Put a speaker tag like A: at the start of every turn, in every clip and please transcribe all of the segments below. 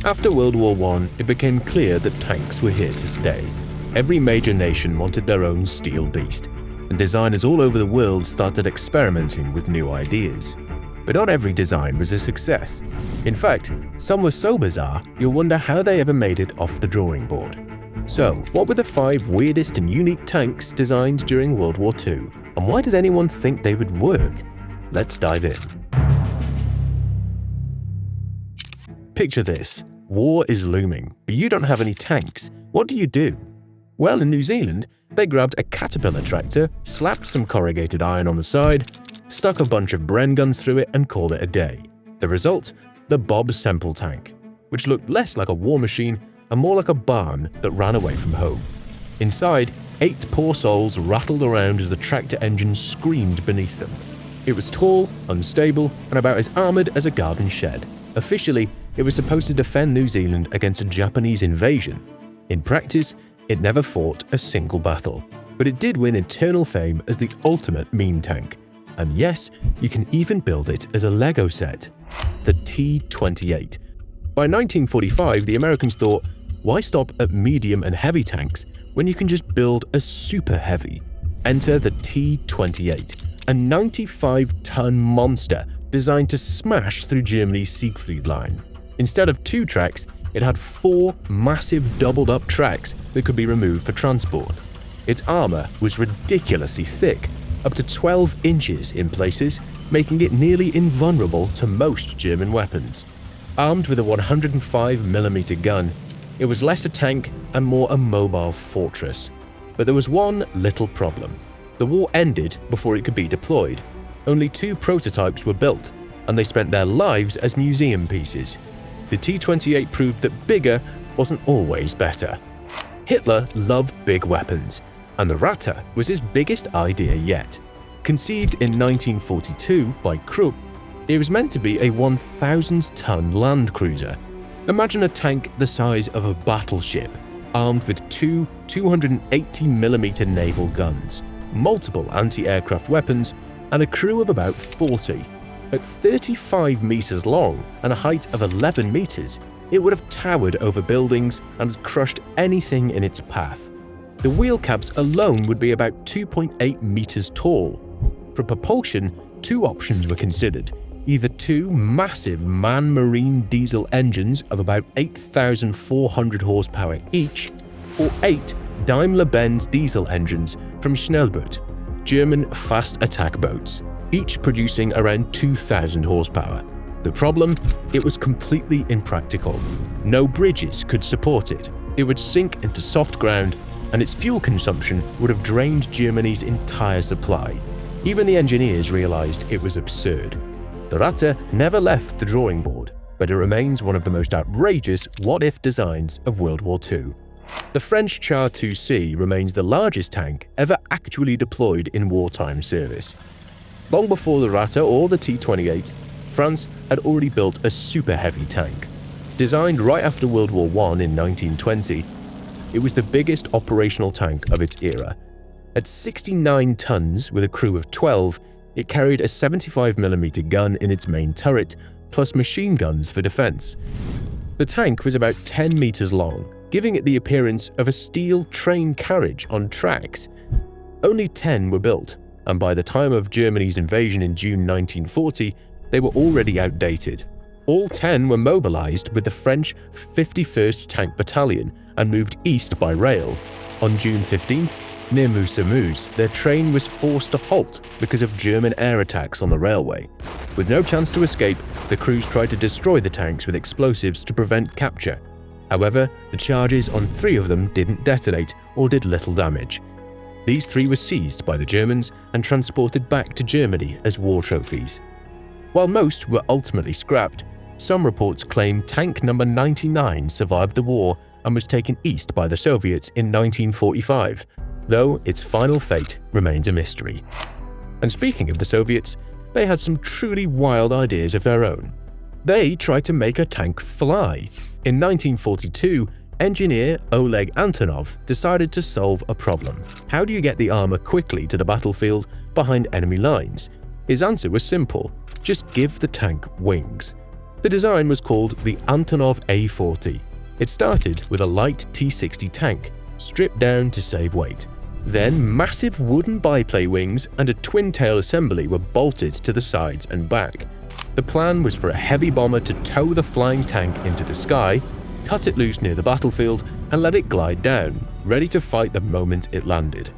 A: After World War I, it became clear that tanks were here to stay. Every major nation wanted their own steel beast, and designers all over the world started experimenting with new ideas. But not every design was a success. In fact, some were so bizarre you'll wonder how they ever made it off the drawing board. So, what were the 5 weirdest and unique tanks designed during World War II, and why did anyone think they would work? Let's dive in. Picture this. War is looming, but you don't have any tanks. What do you do? Well, in New Zealand, they grabbed a Caterpillar tractor, slapped some corrugated iron on the side, stuck a bunch of Bren guns through it and called it a day. The result? The Bob Semple tank, which looked less like a war machine and more like a barn that ran away from home. Inside, 8 poor souls rattled around as the tractor engine screamed beneath them. It was tall, unstable, and about as armored as a garden shed. Officially, it was supposed to defend New Zealand against a Japanese invasion. In practice, it never fought a single battle, but it did win eternal fame as the ultimate meme tank. And yes, you can even build it as a Lego set. The T-28. By 1945, the Americans thought, why stop at medium and heavy tanks when you can just build a super heavy? Enter the T-28, a 95-ton monster designed to smash through Germany's Siegfried Line. Instead of 2 tracks, it had 4 massive doubled-up tracks that could be removed for transport. Its armor was ridiculously thick, up to 12 inches in places, making it nearly invulnerable to most German weapons. Armed with a 105mm gun, it was less a tank and more a mobile fortress. But there was one little problem. The war ended before it could be deployed. Only 2 prototypes were built, and they spent their lives as museum pieces. The T-28 proved that bigger wasn't always better. Hitler loved big weapons, and the Ratte was his biggest idea yet. Conceived in 1942 by Krupp, it was meant to be a 1,000-ton Landkreuzer. Imagine a tank the size of a battleship, armed with 2 280mm naval guns, multiple anti-aircraft weapons, and a crew of about 40. At 35 meters long and a height of 11 meters, it would have towered over buildings and crushed anything in its path. The wheel caps alone would be about 2.8 meters tall. For propulsion, 2 options were considered: either 2 massive man-marine diesel engines of about 8,400 horsepower each, or 8 Daimler-Benz diesel engines from Schnellboot, German fast attack boats, each producing around 2,000 horsepower. The problem? It was completely impractical. No bridges could support it. It would sink into soft ground, and its fuel consumption would have drained Germany's entire supply. Even the engineers realized it was absurd. The Ratte never left the drawing board, but it remains one of the most outrageous what-if designs of World War II. The French CHAR 2C remains the largest tank ever actually deployed in wartime service. Long before the Ratte or the T-28, France had already built a super heavy tank. Designed right after World War I in 1920, it was the biggest operational tank of its era. At 69 tons with a crew of 12, it carried a 75mm gun in its main turret, plus machine guns for defense. The tank was about 10 meters long, giving it the appearance of a steel train carriage on tracks. Only 10 were built, and by the time of Germany's invasion in June 1940, they were already outdated. All 10 were mobilized with the French 51st Tank Battalion and moved east by rail. On June 15th, near Moussemouse, their train was forced to halt because of German air attacks on the railway. With no chance to escape, the crews tried to destroy the tanks with explosives to prevent capture. However, the charges on 3 of them didn't detonate or did little damage. These 3 were seized by the Germans and transported back to Germany as war trophies. While most were ultimately scrapped, some reports claim tank number 99 survived the war and was taken east by the Soviets in 1945, though its final fate remains a mystery. And speaking of the Soviets, they had some truly wild ideas of their own. They tried to make a tank fly. In 1942, engineer Oleg Antonov decided to solve a problem. How do you get the armor quickly to the battlefield behind enemy lines? His answer was simple: just give the tank wings. The design was called the Antonov A-40. It started with a light T-60 tank, stripped down to save weight. Then massive wooden biplane wings and a twin-tail assembly were bolted to the sides and back. The plan was for a heavy bomber to tow the flying tank into the sky, cut it loose near the battlefield, and let it glide down, ready to fight the moment it landed.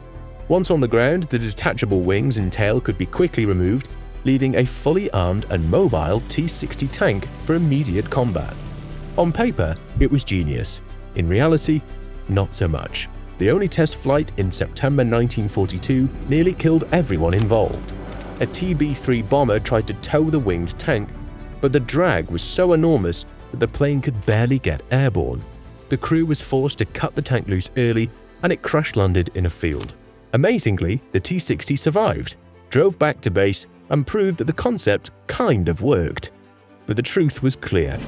A: Once on the ground, the detachable wings and tail could be quickly removed, leaving a fully armed and mobile T-60 tank for immediate combat. On paper, it was genius. In reality, not so much. The only test flight in September 1942 nearly killed everyone involved. A TB-3 bomber tried to tow the winged tank, but the drag was so enormous that the plane could barely get airborne. The crew was forced to cut the tank loose early, and it crash-landed in a field. Amazingly, the T-60 survived, drove back to base, and proved that the concept kind of worked. But the truth was clear.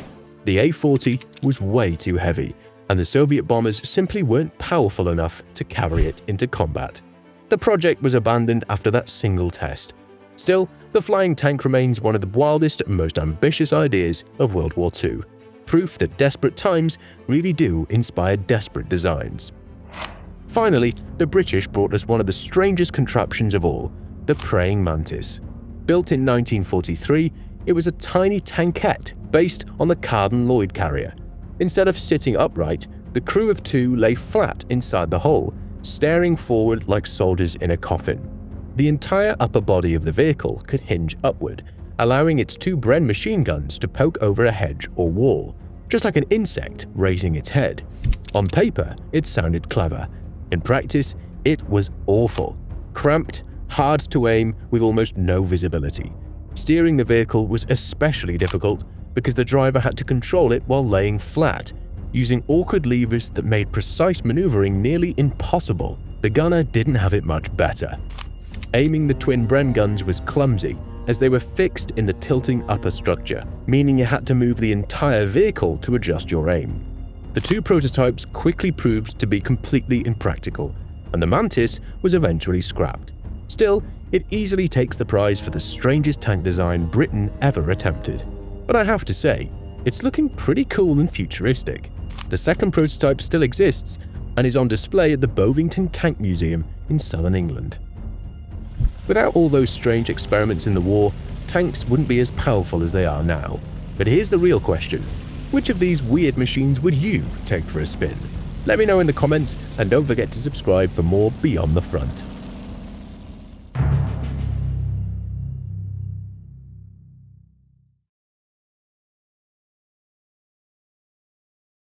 A: The A-40 was way too heavy, and the Soviet bombers simply weren't powerful enough to carry it into combat. The project was abandoned after that single test. Still, the flying tank remains one of the wildest and most ambitious ideas of World War II. Proof that desperate times really do inspire desperate designs. Finally, the British brought us one of the strangest contraptions of all, the praying mantis. Built in 1943, it was a tiny tankette based on the Carden-Lloyd carrier. Instead of sitting upright, the crew of two lay flat inside the hull, staring forward like soldiers in a coffin. The entire upper body of the vehicle could hinge upward, allowing its two Bren machine guns to poke over a hedge or wall, just like an insect raising its head. On paper, it sounded clever. In practice, it was awful. Cramped, hard to aim, with almost no visibility. Steering the vehicle was especially difficult because the driver had to control it while laying flat, using awkward levers that made precise maneuvering nearly impossible. The gunner didn't have it much better. Aiming the twin Bren guns was clumsy, as they were fixed in the tilting upper structure, meaning you had to move the entire vehicle to adjust your aim. The two prototypes quickly proved to be completely impractical, and the Mantis was eventually scrapped. Still, it easily takes the prize for the strangest tank design Britain ever attempted. But I have to say, it's looking pretty cool and futuristic. The second prototype still exists and is on display at the Bovington Tank Museum in southern England. Without all those strange experiments in the war, tanks wouldn't be as powerful as they are now. But here's the real question. Which of these weird machines would you take for a spin? Let me know in the comments, and don't forget to subscribe for more Beyond the Front.